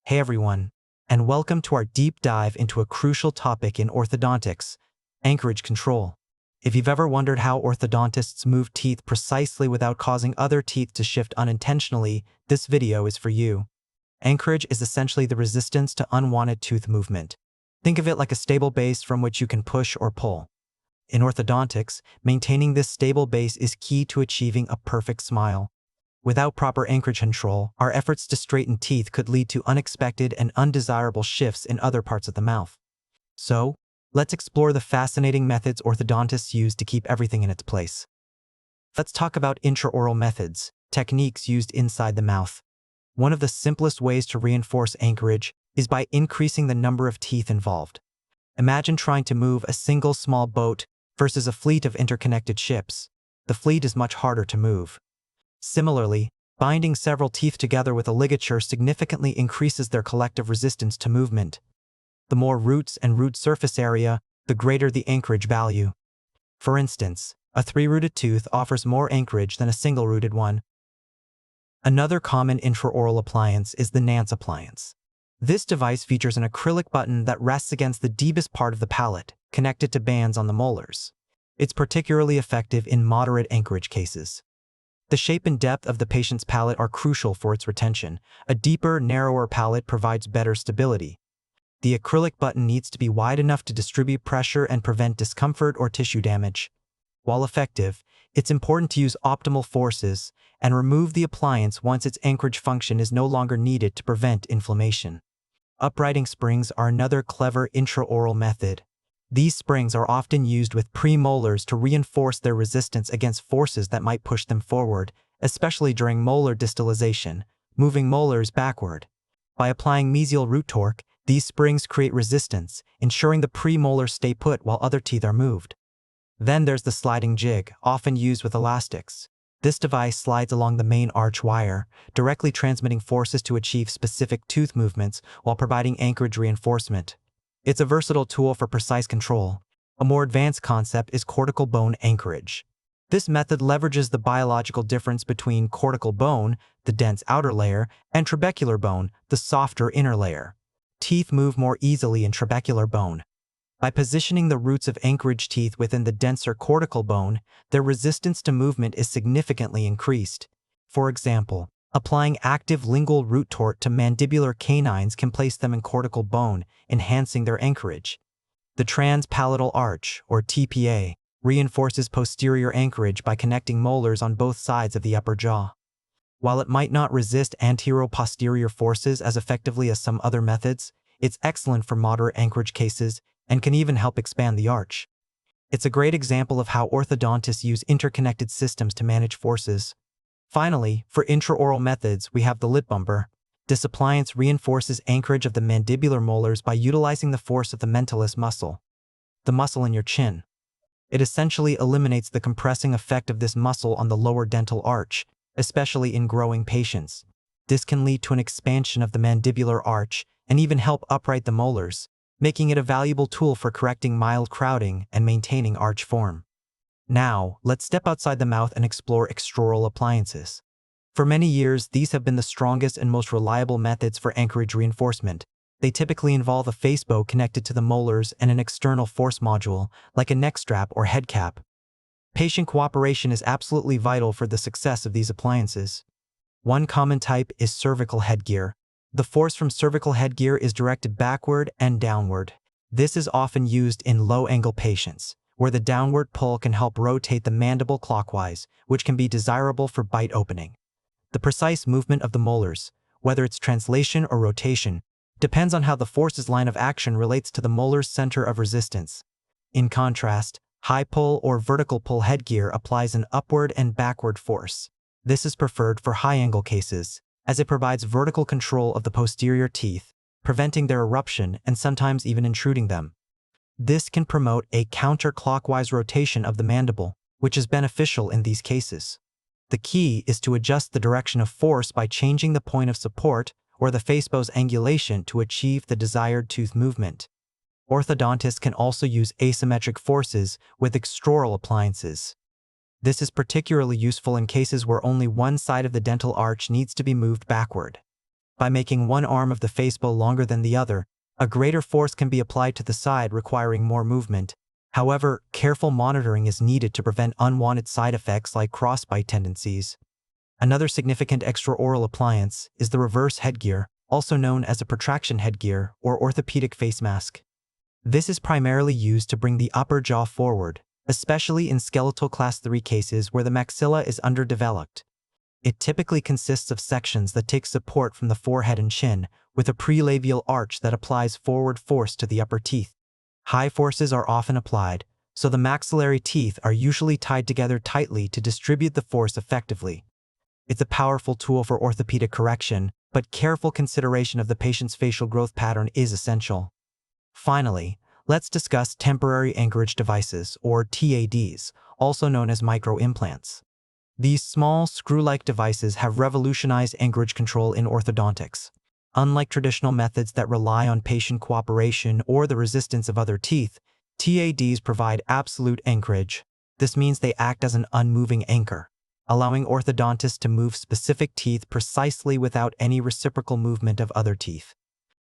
Hey everyone, and welcome to our deep dive into a crucial topic in orthodontics, Anchorage Control. If you've ever wondered how orthodontists move teeth precisely without causing other teeth to shift unintentionally, this video is for you. Anchorage is essentially the resistance to unwanted tooth movement. Think of it like a stable base from which you can push or pull. In orthodontics, maintaining this stable base is key to achieving a perfect smile. Without proper anchorage control, our efforts to straighten teeth could lead to unexpected and undesirable shifts in other parts of the mouth. So, let's explore the fascinating methods orthodontists use to keep everything in its place. Let's talk about intraoral methods, techniques used inside the mouth. One of the simplest ways to reinforce anchorage is by increasing the number of teeth involved. Imagine trying to move a single small boat versus a fleet of interconnected ships. The fleet is much harder to move. Similarly, binding several teeth together with a ligature significantly increases their collective resistance to movement. The more roots and root surface area, the greater the anchorage value. For instance, a 3-rooted tooth offers more anchorage than a single-rooted one. Another common intraoral appliance is the Nance Appliance. This device features an acrylic button that rests against the deepest part of the palate, connected to bands on the molars. It's particularly effective in moderate anchorage cases. The shape and depth of the patient's palate are crucial for its retention. A deeper, narrower palate provides better stability. The acrylic button needs to be wide enough to distribute pressure and prevent discomfort or tissue damage. While effective, it's important to use optimal forces and remove the appliance once its anchorage function is no longer needed to prevent inflammation. Uprighting springs are another clever intraoral method. These springs are often used with premolars to reinforce their resistance against forces that might push them forward, especially during molar distalization, moving molars backward. By applying mesial root torque, these springs create resistance, ensuring the premolars stay put while other teeth are moved. Then there's the sliding jig, often used with elastics. This device slides along the main arch wire, directly transmitting forces to achieve specific tooth movements while providing anchorage reinforcement. It's a versatile tool for precise control. A more advanced concept is cortical bone anchorage. This method leverages the biological difference between cortical bone, the dense outer layer, and trabecular bone, the softer inner layer. Teeth move more easily in trabecular bone. By positioning the roots of anchorage teeth within the denser cortical bone, their resistance to movement is significantly increased. For example, applying active lingual root torque to mandibular canines can place them in cortical bone, enhancing their anchorage. The Transpalatal Arch, or TPA, reinforces posterior anchorage by connecting molars on both sides of the upper jaw. While it might not resist antero-posterior forces as effectively as some other methods, it's excellent for moderate anchorage cases and can even help expand the arch. It's a great example of how orthodontists use interconnected systems to manage forces. Finally, for intraoral methods, we have the lip bumper. This appliance reinforces anchorage of the mandibular molars by utilizing the force of the mentalis muscle, the muscle in your chin. It essentially eliminates the compressing effect of this muscle on the lower dental arch, especially in growing patients. This can lead to an expansion of the mandibular arch and even help upright the molars, making it a valuable tool for correcting mild crowding and maintaining arch form. Now, let's step outside the mouth and explore extraoral appliances. For many years, these have been the strongest and most reliable methods for anchorage reinforcement. They typically involve a face bow connected to the molars and an external force module, like a neck strap or head cap. Patient cooperation is absolutely vital for the success of these appliances. One common type is cervical headgear. The force from cervical headgear is directed backward and downward. This is often used in low-angle patients, where the downward pull can help rotate the mandible clockwise, which can be desirable for bite opening. The precise movement of the molars, whether it's translation or rotation, depends on how the force's line of action relates to the molar's center of resistance. In contrast, high pull or vertical pull headgear applies an upward and backward force. This is preferred for high-angle cases, as it provides vertical control of the posterior teeth, preventing their eruption and sometimes even intruding them. This can promote a counterclockwise rotation of the mandible, which is beneficial in these cases. The key is to adjust the direction of force by changing the point of support or the facebow's angulation to achieve the desired tooth movement. Orthodontists can also use asymmetric forces with extraoral appliances. This is particularly useful in cases where only one side of the dental arch needs to be moved backward. By making one arm of the facebow longer than the other, a greater force can be applied to the side, requiring more movement. However, careful monitoring is needed to prevent unwanted side effects like crossbite tendencies. Another significant extraoral appliance is the reverse headgear, also known as a protraction headgear or orthopedic face mask. This is primarily used to bring the upper jaw forward, especially in skeletal class 3 cases where the maxilla is underdeveloped. It typically consists of sections that take support from the forehead and chin, with a prelabial arch that applies forward force to the upper teeth. High forces are often applied, so the maxillary teeth are usually tied together tightly to distribute the force effectively. It's a powerful tool for orthopedic correction, but careful consideration of the patient's facial growth pattern is essential. Finally, let's discuss temporary anchorage devices, or TADs, also known as microimplants. These small, screw-like devices have revolutionized anchorage control in orthodontics. Unlike traditional methods that rely on patient cooperation or the resistance of other teeth, TADs provide absolute anchorage. This means they act as an unmoving anchor, allowing orthodontists to move specific teeth precisely without any reciprocal movement of other teeth.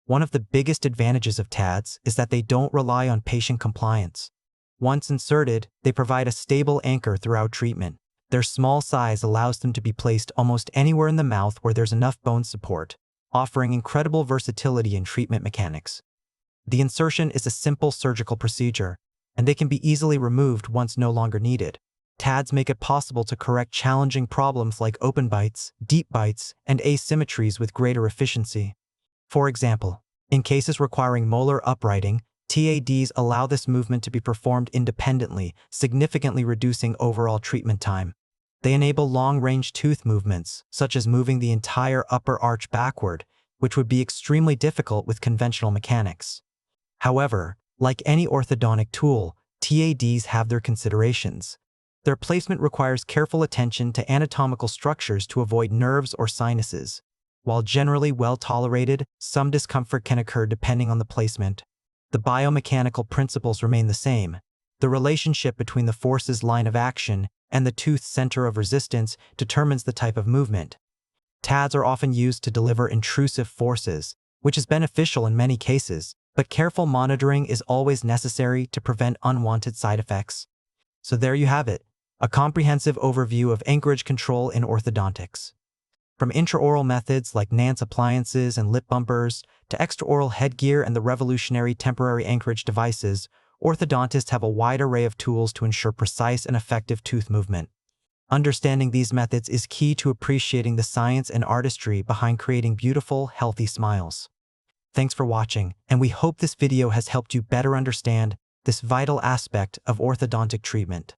One of the biggest advantages of TADs is that they don't rely on patient compliance. Once inserted, they provide a stable anchor throughout treatment. Their small size allows them to be placed almost anywhere in the mouth where there's enough bone support, offering incredible versatility in treatment mechanics. The insertion is a simple surgical procedure, and they can be easily removed once no longer needed. TADs make it possible to correct challenging problems like open bites, deep bites, and asymmetries with greater efficiency. For example, in cases requiring molar uprighting, TADs allow this movement to be performed independently, significantly reducing overall treatment time. They enable long-range tooth movements, such as moving the entire upper arch backward, which would be extremely difficult with conventional mechanics. However, like any orthodontic tool, TADs have their considerations. Their placement requires careful attention to anatomical structures to avoid nerves or sinuses. While generally well tolerated, some discomfort can occur depending on the placement. The biomechanical principles remain the same. The relationship between the force's line of action and the tooth's center of resistance determines the type of movement. TADs are often used to deliver intrusive forces, which is beneficial in many cases, but careful monitoring is always necessary to prevent unwanted side effects. So there you have it, a comprehensive overview of anchorage control in orthodontics. From intraoral methods like Nance Appliances and lip bumpers to extraoral headgear and the revolutionary temporary anchorage devices, orthodontists have a wide array of tools to ensure precise and effective tooth movement. Understanding these methods is key to appreciating the science and artistry behind creating beautiful, healthy smiles. Thanks for watching, and we hope this video has helped you better understand this vital aspect of orthodontic treatment.